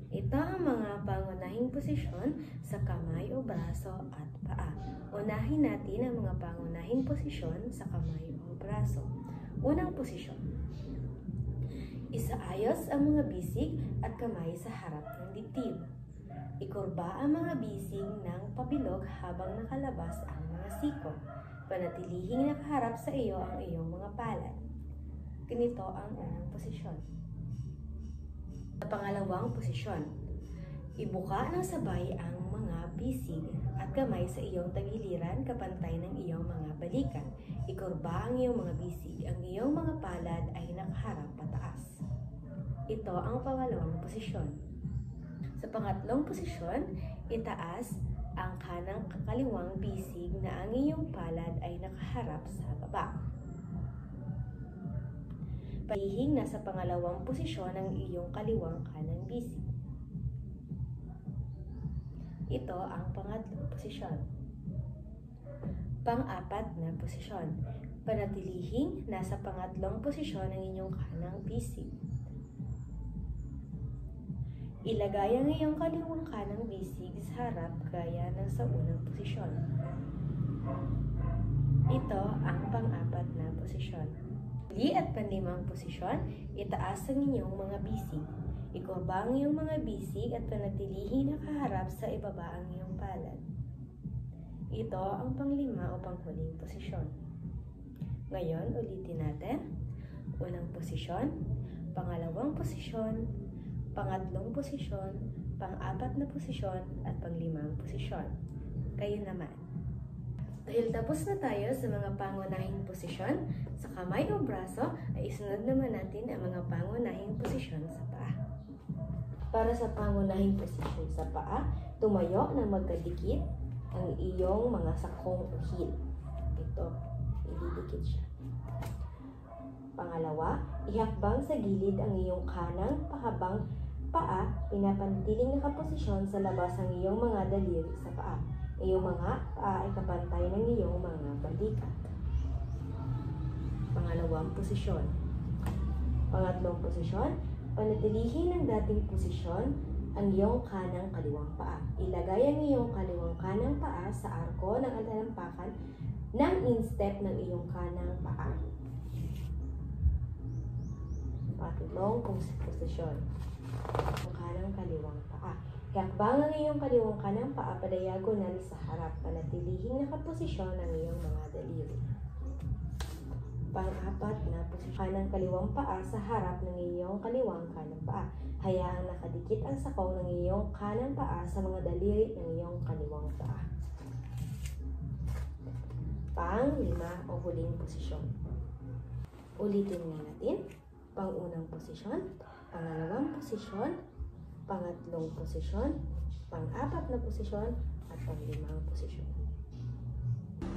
Ito ang mga pangunahing posisyon sa kamay o braso at paa. Unahin natin ang mga pangunahing posisyon sa kamay o braso. Unang posisyon. Isaayos ang mga bisig at kamay sa harap ng dibdib. Ikurba ang mga bisig ng pabilog habang nakalabas ang mga siko. Panatilihing nakaharap sa iyo ang iyong mga palad. Ganito ang unang posisyon. Sa pangalawang posisyon, ibuka ng sabay ang mga bisig at kamay sa iyong tagiliran kapantay ng iyong mga balikat. Ikurba ang iyong mga bisig, ang iyong mga palad ay nakaharap pataas. Ito ang pangalawang posisyon. Sa pangatlong posisyon, itaas ang kanang kaliwang bisig na ang iyong palad ay nakaharap sa baba. Palihing nasa pangalawang posisyon ang iyong kaliwang kanang bisig. Ito ang pangatlong posisyon. Pang-apat na posisyon. Panatilihing nasa pangatlong posisyon ang inyong kanang bisig. Ilagay ang iyong kaliwang kanang bisig sa harap gaya ng sa unang posisyon. Ito ang pang-apat na posisyon. Muli at panlimang posisyon, itaas ang inyong mga bisig. Ikurba ang iyong mga bisig at panatilihin nakaharap sa ibaba ang iyong palad. Ito ang panglima o panghuling posisyon. Ngayon, ulitin natin. Unang posisyon, pangalawang posisyon, pangatlong posisyon, pang-apat na posisyon, at panglimang posisyon. Kayo naman. Dahil tapos na tayo sa mga pangunahing posisyon sa kamay o braso, ay isunod naman natin ang mga pangunahing posisyon sa paa. Para sa pangunahing posisyon sa paa, tumayo na magkadikit ang iyong mga sakong o heel. Ito, ididikit siya. Pangalawa, ihakbang sa gilid ang iyong kanang pahabang paa, pinapanatiling nakaposisyon sa labas ang iyong mga daliri sa paa. Iyong mga paa ay kapantay ng iyong mga balikat. Pangalawang posisyon. Pangatlong posisyon, panatilihin ng dating posisyon ang iyong kanang kaliwang paa. Ilagay ang iyong kaliwang kanang paa sa arko ng talampakan ng instep ng iyong kanang paa. Pangatlong posisyon. Ang kanang kaliwang paa. Ihakbang ang iyong kaliwang kanang paa padiagonal sa harap. Panatilihing nakaposisyon ang iyong mga daliri. Pang-apat na posisyon. Kanang kaliwang paa sa harap ng iyong kaliwang kanang paa. Hayaang nakadikit ang sakaw ng iyong kanang paa sa mga daliri ng iyong kaliwang paa. Pang-lima o huling posisyon. Ulitin nga natin. Pang-unang posisyon, pangalawang posisyon, pangatlong posisyon, pang-apat na posisyon, at pang-limang posisyon.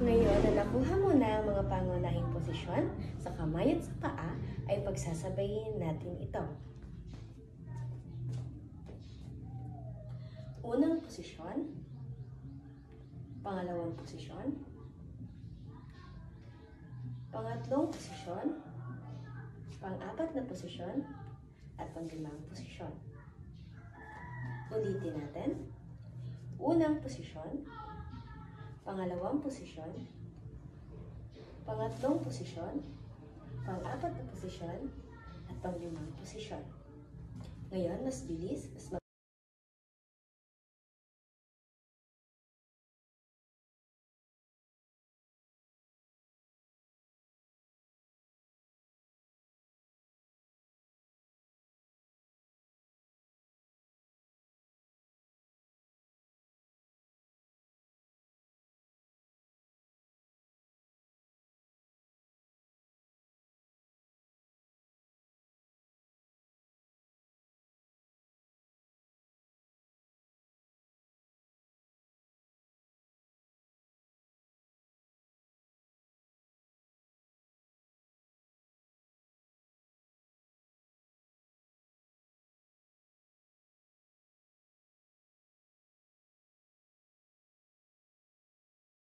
Ngayon na nakuha mo na ang mga pangunahing posisyon sa kamay at sa paa, ay pagsasabayin natin ito. Unang posisyon, pangalawang posisyon, pangatlong posisyon, pang-apat na posisyon, at pang-limang posisyon. Ulitin natin. Unang posisyon, pangalawang posisyon, pangatlong posisyon, pang-apat na posisyon, at pang-limang posisyon. Ngayon, mas bilis, mas